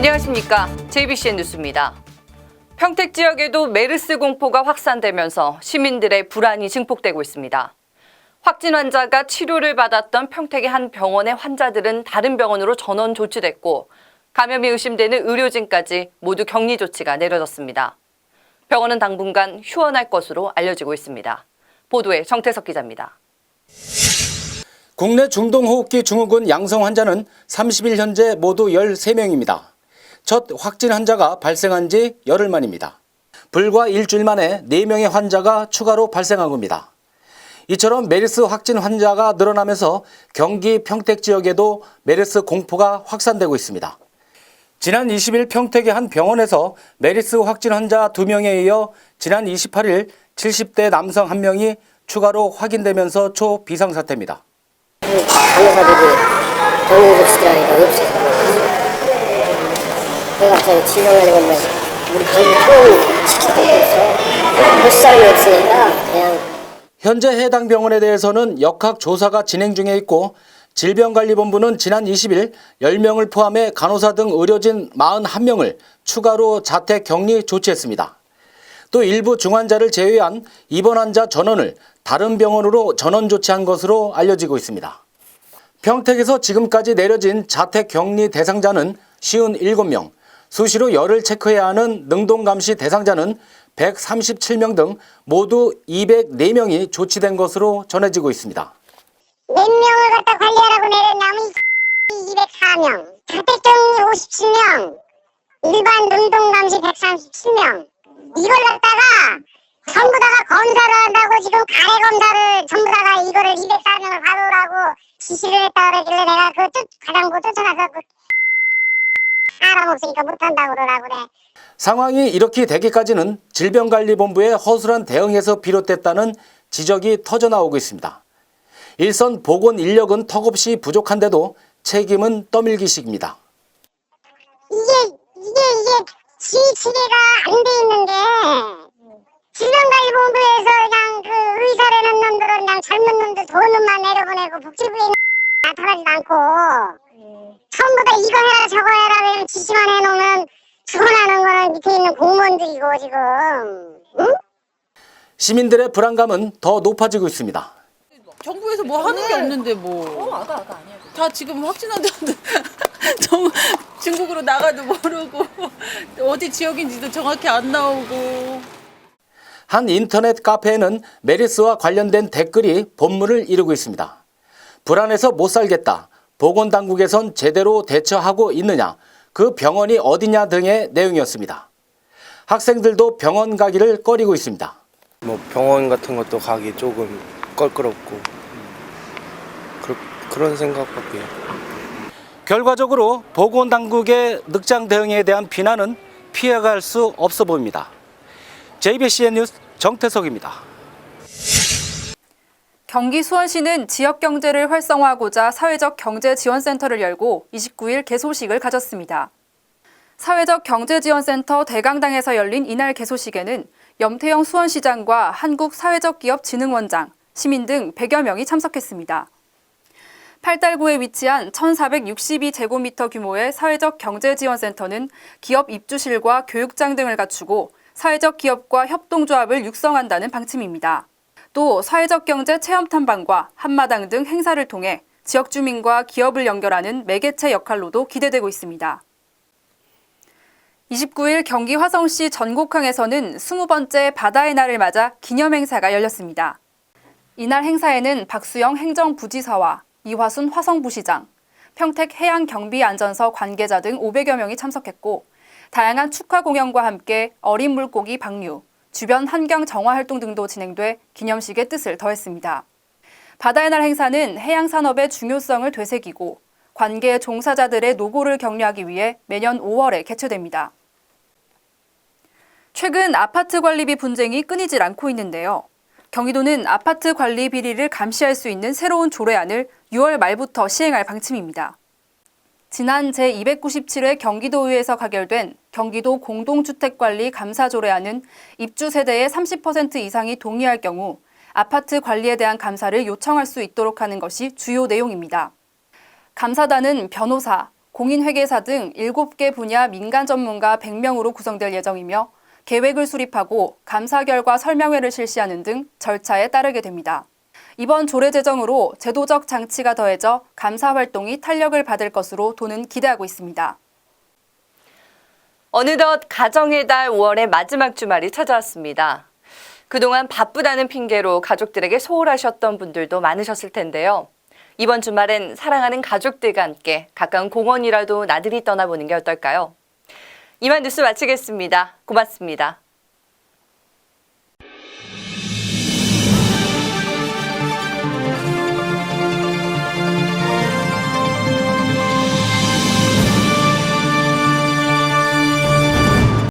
안녕하십니까. JBCN 뉴스입니다. 평택 지역에도 메르스 공포가 확산되면서 시민들의 불안이 증폭되고 있습니다. 확진 환자가 치료를 받았던 평택의 한 병원의 환자들은 다른 병원으로 전원 조치됐고 감염이 의심되는 의료진까지 모두 격리 조치가 내려졌습니다. 병원은 당분간 휴원할 것으로 알려지고 있습니다. 보도에 정태석 기자입니다. 국내 중동호흡기 증후군 양성 환자는 30일 현재 모두 13명입니다. 첫 확진 환자가 발생한 지 열흘 만입니다. 불과 일주일 만에 4명의 환자가 추가로 발생한 겁니다. 이처럼 메르스 확진 환자가 늘어나면서 경기 평택 지역에도 메르스 공포가 확산되고 있습니다. 지난 20일 평택의 한 병원에서 메르스 확진 환자 2명에 이어 지난 28일 70대 남성 1명이 추가로 확인되면서 초비상사태입니다. 간호사들이 병원을 시키라니까 없어서 내가 저희 진료하는 건데 우리 병원 시키고 있어. 볼 사람이 없으니까 그냥. 현재 해당 병원에 대해서는 역학 조사가 진행 중에 있고 질병관리본부는 지난 20일 10명을 포함해 간호사 등 의료진 41명을 추가로 자택 격리 조치했습니다. 또 일부 중환자를 제외한 입원 환자 전원을 다른 병원으로 전원 조치한 것으로 알려지고 있습니다. 평택에서 지금까지 내려진 자택 격리 대상자는 57명, 수시로 열을 체크해야 하는 능동감시 대상자는 137명 등 모두 204명이 조치된 것으로 전해지고 있습니다. 몇 명을 갖다 관리하라고 내렸냐면 204명, 자택격리 57명, 일반 능동감시 137명. 이걸 갖다가 전부 다가 검사를 한다고 지금 가래 검사를 전부 다가 이거를 204명을 받으라고 지시를 했다 그러길래 내가 그 가장부 쫓아가서 사람 없으니까 못한다고 그러라고 그래. 상황이 이렇게 되기까지는 질병관리본부의 허술한 대응에서 비롯됐다는 지적이 터져나오고 있습니다. 일선 보건 인력은 턱없이 부족한데도 책임은 떠밀기식입니다. 이게 지휘체계가 안 돼 있는 게 질병관리본부에서 그냥 그 의사라는 놈들은 그냥 젊은 놈들 돈만 내려보내고 복지부에 나타나지도 않고 전부 다 이거 해라 저거 해라 그냥 지시만 해놓으면 주문하는 거는 밑에 있는 공무원들이고 지금. 응? 시민들의 불안감은 더 높아지고 있습니다. 정부에서 뭐 하는 게 없는데 뭐. 아니야. 다 지금 확진환자들 중국으로 나가도 모르고 어디 지역인지도 정확히 안 나오고. 한 인터넷 카페에는 메르스와 관련된 댓글이 본문을 이루고 있습니다. 불안해서 못 살겠다. 보건당국에선 제대로 대처하고 있느냐. 그 병원이 어디냐 등의 내용이었습니다. 학생들도 병원 가기를 꺼리고 있습니다. 병원 같은 것도 가기 조금 껄끄럽고 그런 생각밖에. 결과적으로 보건당국의 늑장 대응에 대한 비난은 피해갈 수 없어 보입니다. JBCN 뉴스 정태석입니다. 경기 수원시는 지역 경제를 활성화하고자 사회적 경제 지원센터를 열고 29일 개소식을 가졌습니다. 사회적 경제지원센터 대강당에서 열린 이날 개소식에는 염태영 수원시장과 한국사회적기업진흥원장, 시민 등 100여 명이 참석했습니다. 팔달구에 위치한 1,462제곱미터 규모의 사회적 경제지원센터는 기업 입주실과 교육장 등을 갖추고 사회적 기업과 협동조합을 육성한다는 방침입니다. 또 사회적 경제 체험 탐방과 한마당 등 행사를 통해 지역 주민과 기업을 연결하는 매개체 역할로도 기대되고 있습니다. 29일 경기 화성시 전곡항에서는 20번째 바다의 날을 맞아 기념행사가 열렸습니다. 이날 행사에는 박수영 행정부지사와 이화순 화성부시장, 평택 해양경비안전서 관계자 등 500여 명이 참석했고 다양한 축하 공연과 함께 어린 물고기 방류, 주변 환경 정화 활동 등도 진행돼 기념식의 뜻을 더했습니다. 바다의 날 행사는 해양산업의 중요성을 되새기고 관계 종사자들의 노고를 격려하기 위해 매년 5월에 개최됩니다. 최근 아파트 관리비 분쟁이 끊이질 않고 있는데요. 경기도는 아파트 관리 비리를 감시할 수 있는 새로운 조례안을 6월 말부터 시행할 방침입니다. 지난 제297회 경기도의회에서 가결된 경기도 공동주택관리 감사조례안은 입주 세대의 30% 이상이 동의할 경우 아파트 관리에 대한 감사를 요청할 수 있도록 하는 것이 주요 내용입니다. 감사단은 변호사, 공인회계사 등 7개 분야 민간 전문가 100명으로 구성될 예정이며 계획을 수립하고 감사 결과 설명회를 실시하는 등 절차에 따르게 됩니다. 이번 조례 제정으로 제도적 장치가 더해져 감사 활동이 탄력을 받을 것으로 도는 기대하고 있습니다. 어느덧 가정의 달 5월의 마지막 주말이 찾아왔습니다. 그동안 바쁘다는 핑계로 가족들에게 소홀하셨던 분들도 많으셨을 텐데요. 이번 주말엔 사랑하는 가족들과 함께 가까운 공원이라도 나들이 떠나보는 게 어떨까요? 이만 뉴스 마치겠습니다. 고맙습니다.